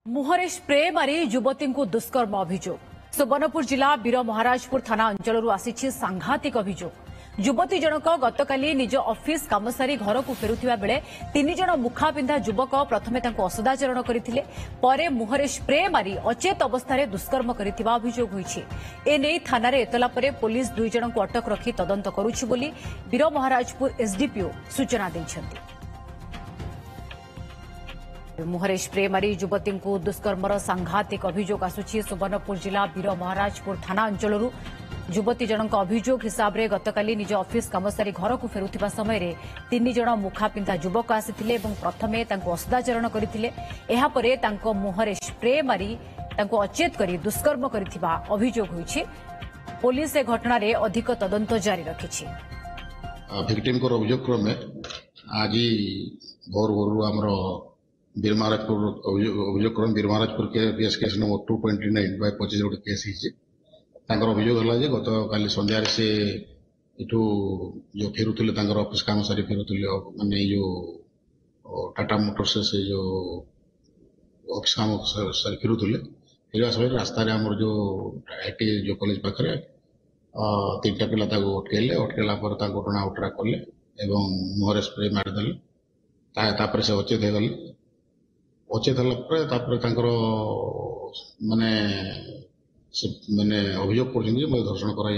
मुहरे spray मारी युवती को दुष्कर्म अभियोग सुवर्णपुर जिला वीर महाराजपुर थाना अंचल आसी सांघातिक अभियोग युवती जनक गतकाली निज ऑफिस काम सारी घर को फेरुवा बेले तीन जन मुखा पिंधा युवक प्रथमे असदाचरण करते मुहरे स्प्रे मारी अचेत अवस्था दुष्कर्म करथिबा अभियोग होईछि। एने थाना एतला परे पुलिस दुई जन को अटक रखी तदंत करुछि बोली वीर महाराजपुर एसडीपीओ सूचना दैछन्ति। मुहरे स्प्रे मारी युवती को दुष्कर्मर सांघातिक अभियोग आसुछि। सुवर्णपुर जिला वीर महाराजपुर थाना अंचल युवती जनक अभियोग हिसाब से गतकाली निज ऑफिस काम सारी घर को फेरुवा समय तीन जन मुखा पिंधा युवक आसिथिले एवं प्रथमे असदाचरण करते मुहरे स्प्रे मारी अचेत कर दुष्कर्म करथिबा अभियोग होईछि। पुलिस ए घटना रे अधिक तदंत जारी रखिछि। विक्टिम को अभियोग क्रम में आज भोर भोर आमर वीर महाराजपुर अभियोग क्रम वीर महाराजपुर केस नंबर 229/25 गोटे केस अभियोग है गत काली संध्यार से इठू जो फेरुले ऑफिस काम सारी फेरुले माने जो टाटा मोटर्स से जो ऑफिस काम सारी फेरुले फेरवा समय रास्तार आमर जो आईटी जो कॉलेज पाखे तीन टा पिला अटकैले अटकैला घटना उठरा कले मुहरे स्प्रे मारिदेले से अचेत हो गले। अचेत होगा माने माने अभियोग कर धर्षण कर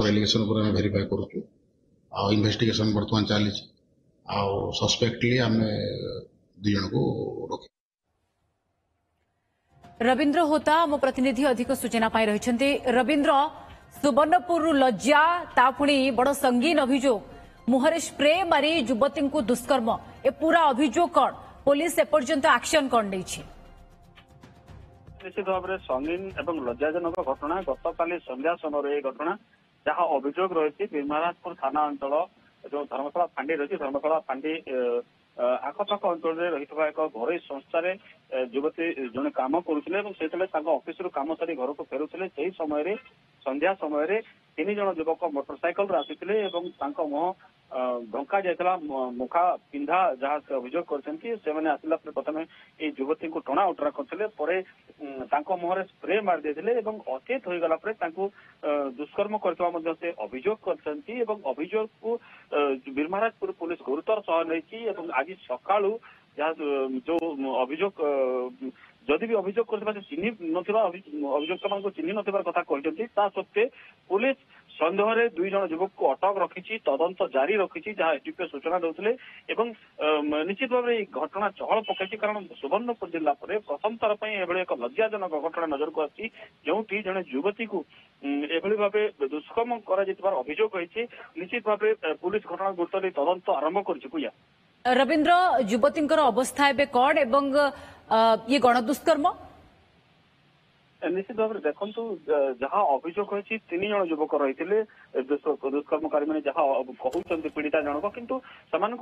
एलिगेशन भेरीफाई करूँ इन्वेस्टिगेशन बर्तमान चली सस्पेक्टली आम दुई जन को रख। रवींद्र होता आम प्रतिनिधि अधिक सूचना पाई रही। रवींद्र सुवर्णपुर लज्जा पुणी बड़ संगीन अभियोग मुहरे स्प्रे मारी युवती को दुष्कर्म ए पूरा अभियोग कौन पुलिस एपर्यंत एक्शन कौन नहीं? निश्चित भाव में संगीन एवं लज्जाजनक घटना गतकाली संध्या समय घटना जहाँ अभियोग रही वीर महाराजपुर थाना अंचल जो धर्मशाला फांडी रही धर्मशाला फांडी आखपाख अंचल रही एक घर संस्थार युवती जड़े कम करुले ऑफिस कम सारी घर को फेरुले से समय संध्या समय तीन जन युवक मोटरसाइकल आसी मुह ढंका जाता मुखा पिंधा जहाँ से अभियोग करने आसला प्रथम ये युवती को टणा उटरा करते मुहरे स्प्रे मार देते अचेत हो गला दुष्कर्म करने से अभियोग करते अभियोग को वीर महाराजपुर पुलिस गुरुतर सह नहीं आज सका जो अभियोग जदि भी अभियोग कर चिन्ह अभियुक्त मान चिन्ह नथिबार कथा कहते सत्वे पुलिस सन्देह रे दुई जन युवक को अटक रखी तदंत जारी रखी जहाँ एसडीपीओ सूचना देते निश्चित भाव में घटना चहल पकड़ी कारण सुवर्णपुर जिला पर प्रथम थर पर एक लज्जाजनक घटना नजर को आसी जो जड़े युवती को एभली भाव दुष्कर्म कर अभियोग होती निश्चित भाव पुलिस घटना गुरुत्व तदंत आरंभ कर। रवींद्र युवती अवस्था एवं कौन एवं ये गणदुष्कर्म निश्चित भाव में देखु जहाँ अभियोग होती तीन जन युवक रही दुष्कर्मकारी मैंने जहाँ कहते पीड़िता जनक किंतु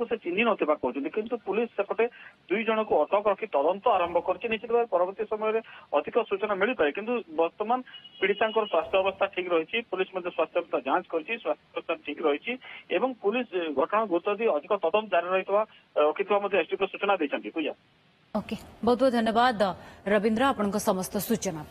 से चिन्ह नथिबा कहते किंतु पुलिस सेपटे दुई जन को अटक रखी तदंत आरंभ कर निश्चित भाव परवर्ती समय अधिक सूचना मिल पाए किंतु वर्तमान पीड़िता स्वास्थ्य अवस्था ठीक रही पुलिस स्वास्थ्य अवस्था जांच कर स्वास्थ्य अवस्था ठीक रही पुलिस घटना गुरुत्व दी अधिक तदंत जारी रखिता एसडीपीओ सूचना देते। ओके बहुत बहुत धन्यवाद रवींद्र आपन समस्त सूचना।